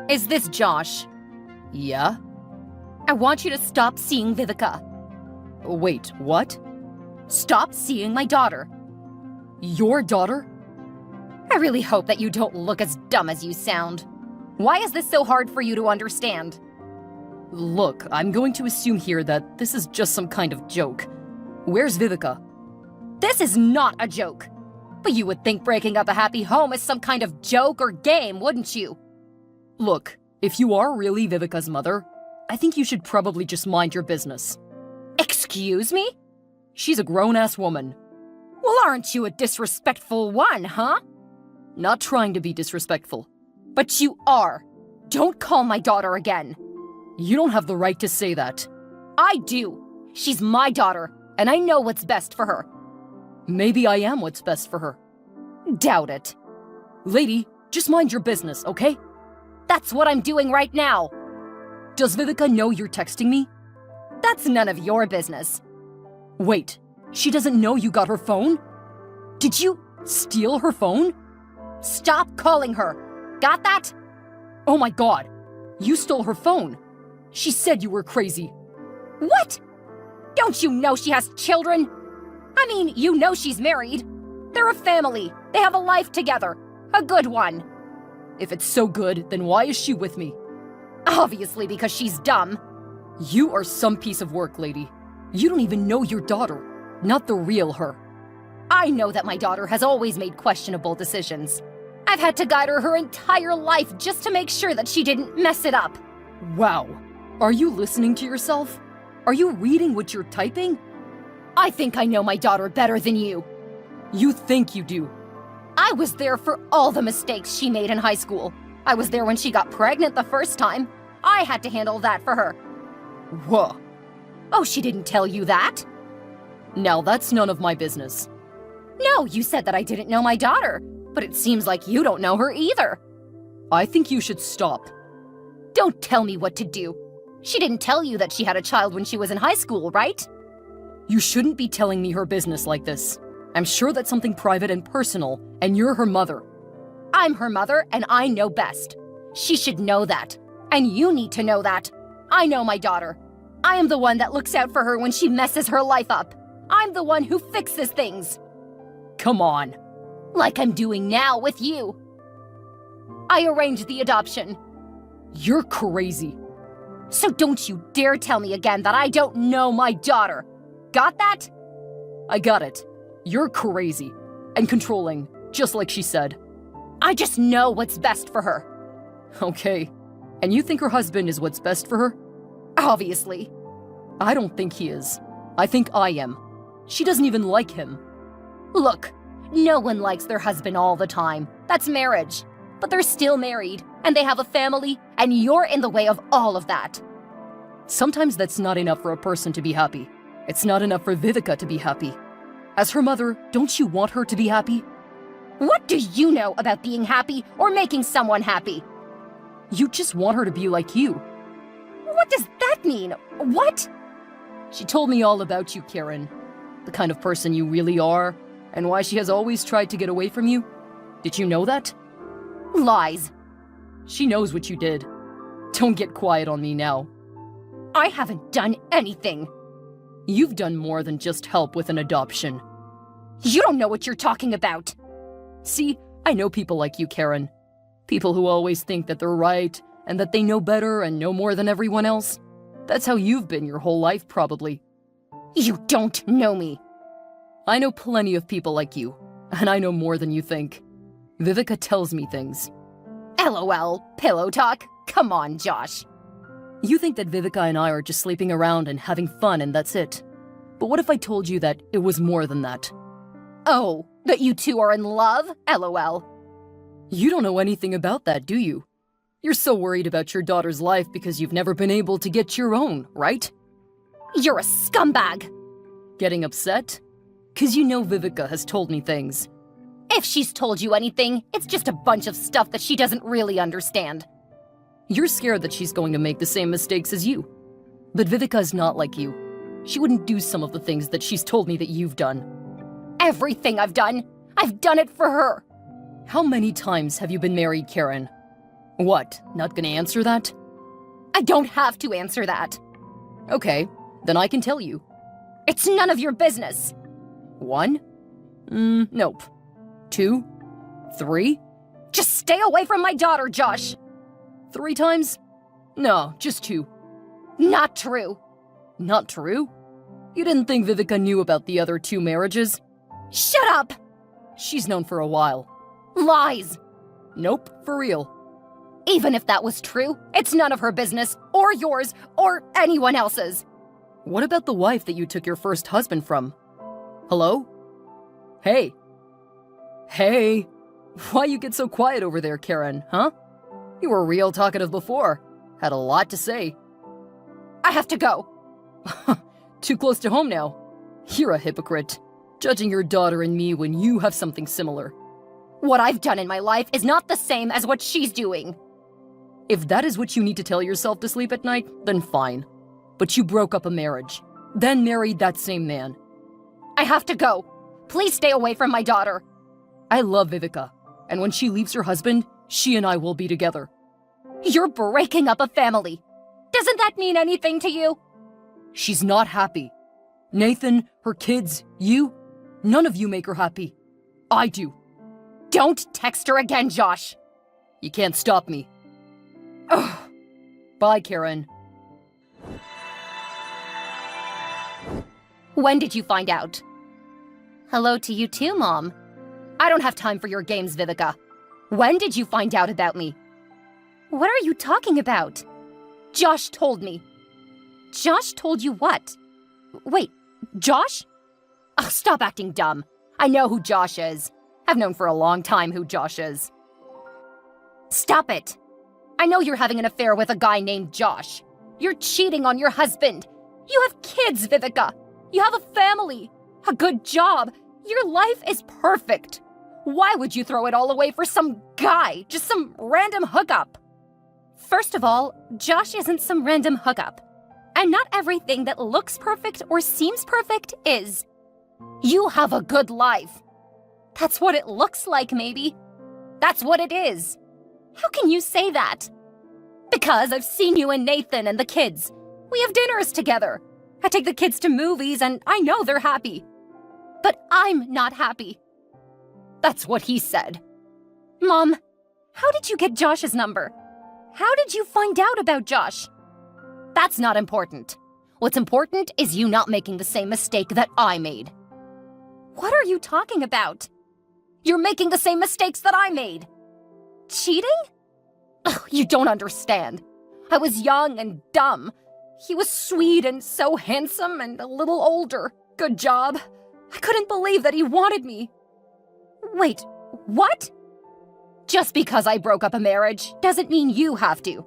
Is this Josh? Yeah? I want you to stop seeing Vivica. Wait, what? Stop seeing my daughter. Your daughter? I really hope that you don't look as dumb as you sound. Why is this so hard for you to understand? Look, I'm going to assume here that this is just some kind of joke. Where's Vivica? This is not a joke. But you would think breaking up a happy home is some kind of joke or game, wouldn't you? Look, if you are really Vivica's mother, I think you should probably just mind your business. Excuse me? She's a grown-ass woman. Well, aren't you a disrespectful one, huh? Not trying to be disrespectful. But you are. Don't call my daughter again. You don't have the right to say that. I do. She's my daughter, and I know what's best for her. Maybe I am what's best for her. Doubt it. Lady, just mind your business, okay? That's what I'm doing right now. Does Vivica know you're texting me? That's none of your business. Wait, she doesn't know you got her phone? Did you steal her phone? Stop calling her. Got that? Oh my god, you stole her phone. She said you were crazy. What? Don't you know she has children? I mean, you know she's married. They're a family. They have a life together. A good one. If it's so good, then why is she with me? Obviously because she's dumb. You are some piece of work, lady. You don't even know your daughter, not the real her. I know that my daughter has always made questionable decisions. I've had to guide her entire life just to make sure that she didn't mess it up. Wow. Are you listening to yourself? Are you reading what you're typing? I think I know my daughter better than you. You think you do. I was there for all the mistakes she made in high school. I was there when she got pregnant the first time. I had to handle that for her. Whoa. Oh, she didn't tell you that? Now that's none of my business. No, you said that I didn't know my daughter, but it seems like you don't know her either. I think you should stop. Don't tell me what to do. She didn't tell you that she had a child when she was in high school, right? You shouldn't be telling me her business like this. I'm sure that's something private and personal, and you're her mother. I'm her mother, and I know best. She should know that. And you need to know that. I know my daughter. I am the one that looks out for her when she messes her life up. I'm the one who fixes things. Come on. Like I'm doing now with you. I arranged the adoption. You're crazy. So don't you dare tell me again that I don't know my daughter. Got that? I got it. You're crazy. And controlling, just like she said. I just know what's best for her. Okay. And you think her husband is what's best for her? Obviously. I don't think he is. I think I am. She doesn't even like him. Look, no one likes their husband all the time. That's marriage. But they're still married, and they have a family, and you're in the way of all of that. Sometimes that's not enough for a person to be happy. It's not enough for Vivica to be happy. As her mother, don't you want her to be happy? What do you know about being happy or making someone happy? You just want her to be like you. What does that mean? What? She told me all about you, Karen. The kind of person you really are, and why she has always tried to get away from you. Did you know that? Lies. She knows what you did. Don't get quiet on me now. I haven't done anything. You've done more than just help with an adoption. You don't know what you're talking about. See, I know people like you, Karen. People who always think that they're right, and that they know better and know more than everyone else. That's how you've been your whole life, probably. You don't know me. I know plenty of people like you, and I know more than you think. Vivica tells me things. LOL, pillow talk. Come on, Josh. You think that Vivica and I are just sleeping around and having fun and that's it. But what if I told you that it was more than that? Oh, that you two are in love? LOL. You don't know anything about that, do you? You're so worried about your daughter's life because you've never been able to get your own, right? You're a scumbag. Getting upset? 'Cause you know Vivica has told me things. If she's told you anything, it's just a bunch of stuff that she doesn't really understand. You're scared that she's going to make the same mistakes as you. But Vivica is not like you. She wouldn't do some of the things that she's told me that you've done. Everything I've done it for her. How many times have you been married, Karen? What, not gonna answer that? I don't have to answer that. Okay, then I can tell you. It's none of your business. 1? Nope. 2? 3? Just stay away from my daughter, Josh. 3 times? No, just 2. Not true. Not true? You didn't think Vivica knew about the other 2 marriages? Shut up! She's known for a while. Lies. Nope, for real. Even if that was true, it's none of her business, or yours, or anyone else's. What about the wife that you took your first husband from? Hello? Hey. Hey. Why you get so quiet over there, Karen, huh? You were real talkative before. Had a lot to say. I have to go. Too close to home now. You're a hypocrite. Judging your daughter and me when you have something similar. What I've done in my life is not the same as what she's doing. If that is what you need to tell yourself to sleep at night, then fine. But you broke up a marriage, then married that same man. I have to go. Please stay away from my daughter. I love Vivica, and when she leaves her husband, she and I will be together. You're breaking up a family. Doesn't that mean anything to you? She's not happy. Nathan, her kids, you, none of you make her happy. I do. Don't text her again, Josh. You can't stop me. Ugh. Bye, Karen. When did you find out? Hello to you too, Mom. I don't have time for your games, Vivica. When did you find out about me? What are you talking about? Josh told me. Josh told you what? Wait, Josh? Oh, stop acting dumb. I know who Josh is. I've known for a long time who Josh is. Stop it. I know you're having an affair with a guy named Josh. You're cheating on your husband. You have kids, Vivica. You have a family, a good job. Your life is perfect. Why would you throw it all away for some guy, just some random hookup? First of all, Josh isn't some random hookup. And not everything that looks perfect or seems perfect is. You have a good life. That's what it looks like, maybe. That's what it is. How can you say that? Because I've seen you and Nathan and the kids. We have dinners together. I take the kids to movies and I know they're happy. But I'm not happy. That's what he said. Mom, how did you get Josh's number? How did you find out about Josh? That's not important. What's important is you not making the same mistake that I made. What are you talking about? You're making the same mistakes that I made. Cheating? Ugh, you don't understand. I was young and dumb. He was sweet and so handsome and a little older. Good job. I couldn't believe that he wanted me. Wait, what? Just because I broke up a marriage doesn't mean you have to.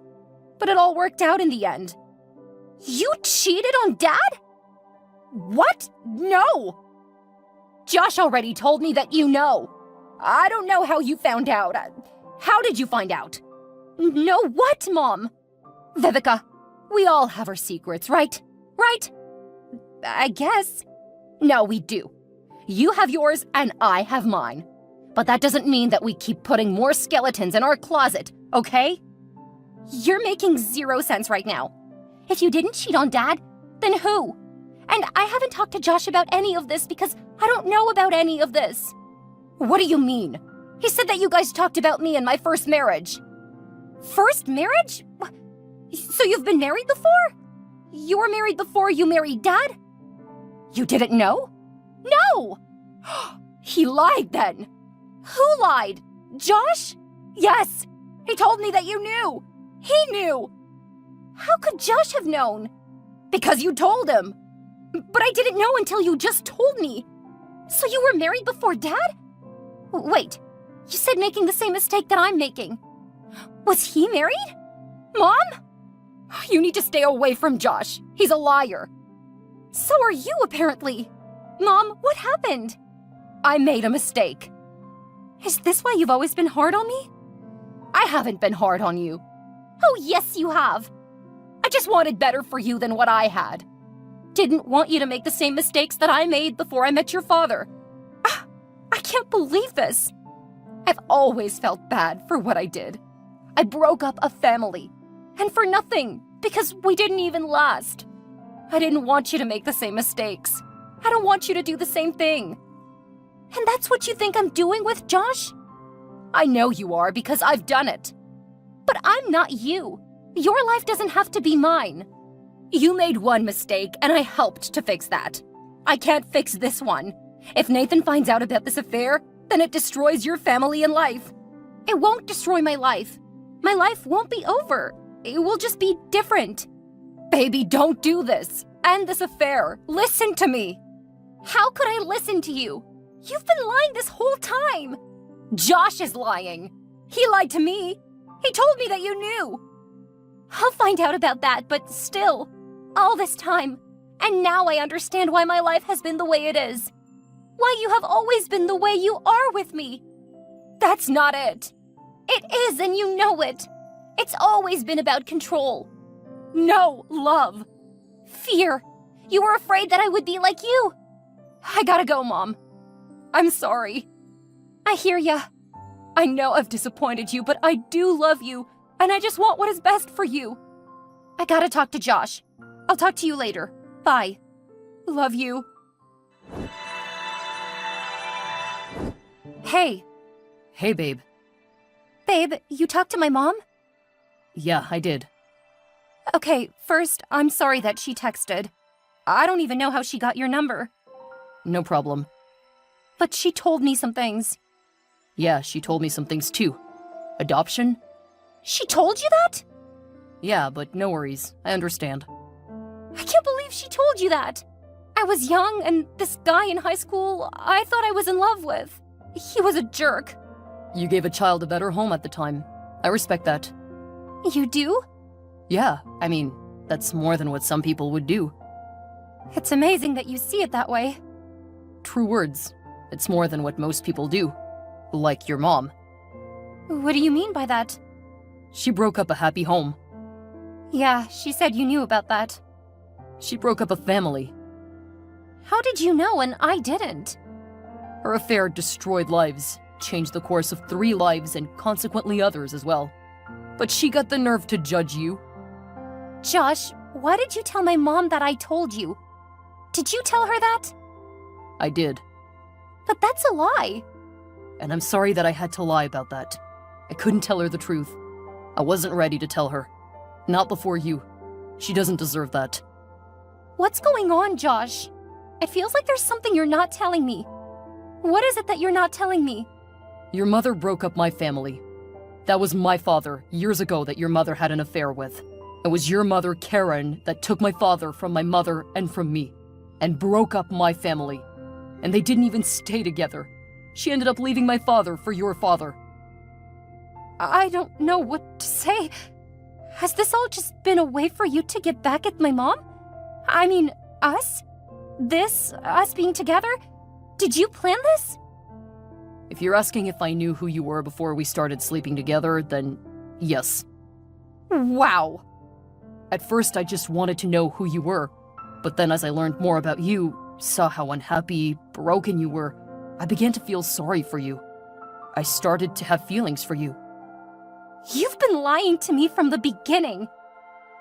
But it all worked out in the end. You cheated on Dad? What? No! Josh already told me that you know. I don't know how you found out. How did you find out? No what, Mom? Vivica, we all have our secrets, right? Right? I guess. No, we do. You have yours and I have mine. But that doesn't mean that we keep putting more skeletons in our closet, okay? You're making zero sense right now. If you didn't cheat on Dad, then who? And I haven't talked to Josh about any of this because I don't know about any of this. What do you mean? He said that you guys talked about me and my first marriage. First marriage? So you've been married before? You were married before you married Dad? You didn't know? No! He lied then. Who lied? Josh? Yes. He told me that you knew. He knew. How could Josh have known? Because you told him. But I didn't know until you just told me. So you were married before Dad? Wait, you said making the same mistake that I'm making. Was he married? Mom? You need to stay away from Josh. He's a liar. So are you, apparently. Mom, what happened? I made a mistake. Is this why you've always been hard on me? I haven't been hard on you. Oh, yes, you have. I just wanted better for you than what I had. Didn't want you to make the same mistakes that I made before I met your father. I can't believe this. I've always felt bad for what I did. I broke up a family. And for nothing, because we didn't even last. I didn't want you to make the same mistakes. I don't want you to do the same thing. And that's what you think I'm doing with Josh? I know you are because I've done it. But I'm not you. Your life doesn't have to be mine. You made one mistake and I helped to fix that. I can't fix this one. If Nathan finds out about this affair, then it destroys your family and life. It won't destroy my life. My life won't be over. It will just be different. Baby, don't do this. End this affair. Listen to me. How could I listen to you? You've been lying this whole time. Josh is lying. He lied to me. He told me that you knew. I'll find out about that, but still, all this time. And now I understand why my life has been the way it is. Why you have always been the way you are with me. That's not it. It is, and you know it. It's always been about control. No, love. Fear. You were afraid that I would be like you. I gotta go, Mom. I'm sorry. I hear ya. I know I've disappointed you, but I do love you, and I just want what is best for you. I gotta talk to Josh. I'll talk to you later. Bye. Love you. Hey. Hey, babe. Babe, you talked to my mom? Yeah, I did. Okay, first, I'm sorry that she texted. I don't even know how she got your number. No problem. But she told me some things. Yeah, she told me some things too. Adoption? She told you that? Yeah, but no worries. I understand. I can't believe she told you that. I was young, and this guy in high school I thought I was in love with. He was a jerk. You gave a child a better home at the time. I respect that. You do? Yeah, I mean, that's more than what some people would do. It's amazing that you see it that way. True words. It's more than what most people do. Like your mom. What do you mean by that? She broke up a happy home. Yeah, she said you knew about that. She broke up a family. How did you know and I didn't? Her affair destroyed lives, changed the course of 3 lives and consequently others as well. But she got the nerve to judge you. Josh, why did you tell my mom that I told you? Did you tell her that? I did. But that's a lie. And I'm sorry that I had to lie about that. I couldn't tell her the truth. I wasn't ready to tell her. Not before you. She doesn't deserve that. What's going on, Josh? It feels like there's something you're not telling me. What is it that you're not telling me? Your mother broke up my family. That was my father, years ago, that your mother had an affair with. It was your mother, Karen, that took my father from my mother and from me, and broke up my family. And they didn't even stay together. She ended up leaving my father for your father. I don't know what to say. Has this all just been a way for you to get back at my mom? I mean, us? Us being together? Did you plan this? If you're asking if I knew who you were before we started sleeping together, then yes. Wow. At first, I just wanted to know who you were. But then as I learned more about you, saw how unhappy, broken you were, I began to feel sorry for you. I started to have feelings for you. You've been lying to me from the beginning.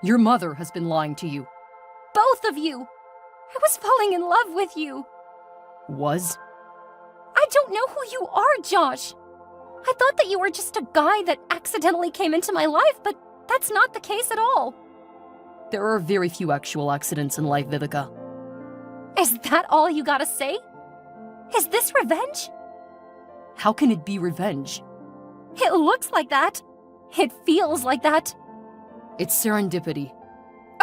Your mother has been lying to you. Both of you. I was falling in love with you. Was? I don't know who you are, Josh. I thought that you were just a guy that accidentally came into my life, but that's not the case at all. There are very few actual accidents in life, Vivica. Is that all you gotta say? Is this revenge? How can it be revenge? It looks like that. It feels like that. It's serendipity.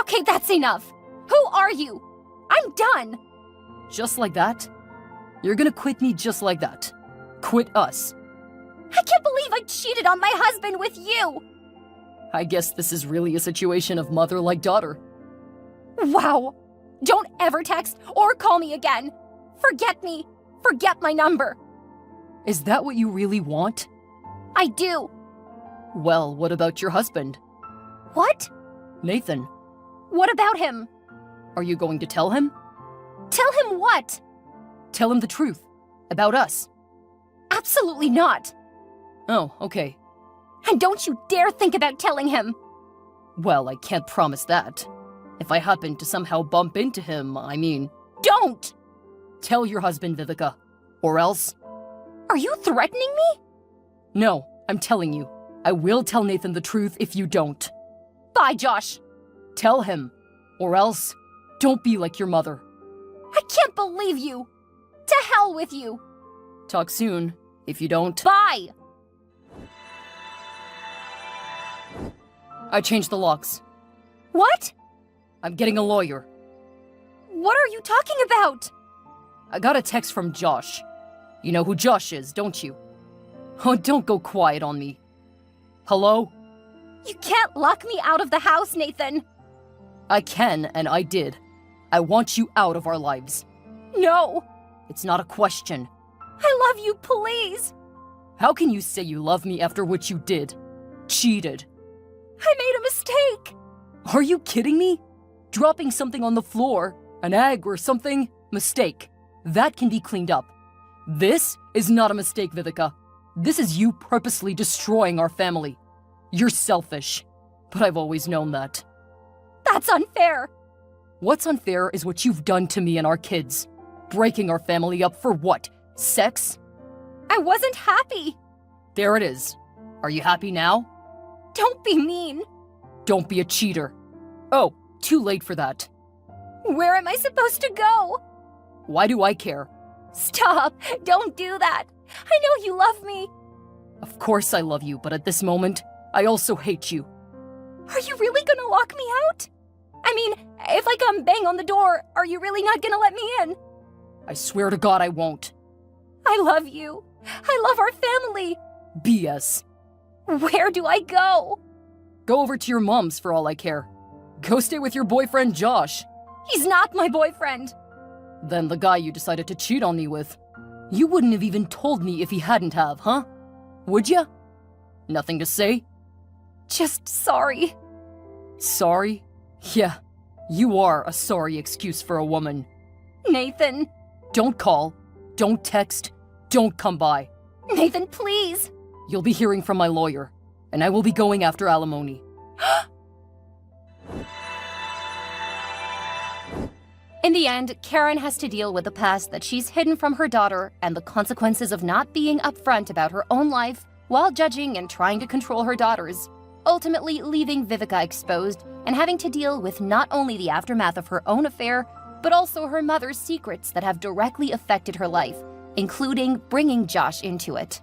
Okay, that's enough. Who are you? I'm done. Just like that? You're gonna quit me just like that. Quit us. I can't believe I cheated on my husband with you. I guess this is really a situation of mother like daughter. Wow. Don't ever text or call me again. Forget me. Forget my number. Is that what you really want? I do. Well, what about your husband? What? Nathan. What about him? Are you going to tell him? Tell him what? Tell him the truth. About us. Absolutely not. Oh, okay. And don't you dare think about telling him! Well, I can't promise that. If I happen to somehow bump into him, I mean... Don't! Tell your husband, Vivica. Or else... Are you threatening me? No, I'm telling you. I will tell Nathan the truth if you don't. Bye, Josh. Tell him. Or else, don't be like your mother. I can't believe you! To hell with you! Talk soon, if you don't. Bye! I changed the locks. What? I'm getting a lawyer. What are you talking about? I got a text from Josh. You know who Josh is, don't you? Oh, don't go quiet on me. Hello? You can't lock me out of the house, Nathan! I can, and I did. I want you out of our lives. No! It's not a question. I love you, please! How can you say you love me after what you did? Cheated. I made a mistake! Are you kidding me? Dropping something on the floor, an egg or something, mistake. That can be cleaned up. This is not a mistake, Vivica. This is you purposely destroying our family. You're selfish, but I've always known that. That's unfair! What's unfair is what you've done to me and our kids. Breaking our family up for what? Sex? I wasn't happy! There it is. Are you happy now? Don't be mean! Don't be a cheater. Oh, too late for that. Where am I supposed to go? Why do I care? Stop! Don't do that! I know you love me! Of course I love you, but at this moment, I also hate you. Are you really gonna lock me out? I mean, if I come bang on the door, are you really not gonna let me in? I swear to God I won't. I love you. I love our family. BS. Where do I go? Go over to your mom's for all I care. Go stay with your boyfriend Josh. He's not my boyfriend. Then the guy you decided to cheat on me with. You wouldn't have even told me if he hadn't have, huh? Would ya? Nothing to say? Just sorry. Sorry? Yeah, you are a sorry excuse for a woman. Nathan. Don't call. Don't text. Don't come by. Nathan, please. You'll be hearing from my lawyer, and I will be going after alimony. In the end, Karen has to deal with the past that she's hidden from her daughter and the consequences of not being upfront about her own life while judging and trying to control her daughters, ultimately leaving Vivica exposed and having to deal with not only the aftermath of her own affair, but also her mother's secrets that have directly affected her life, including bringing Josh into it.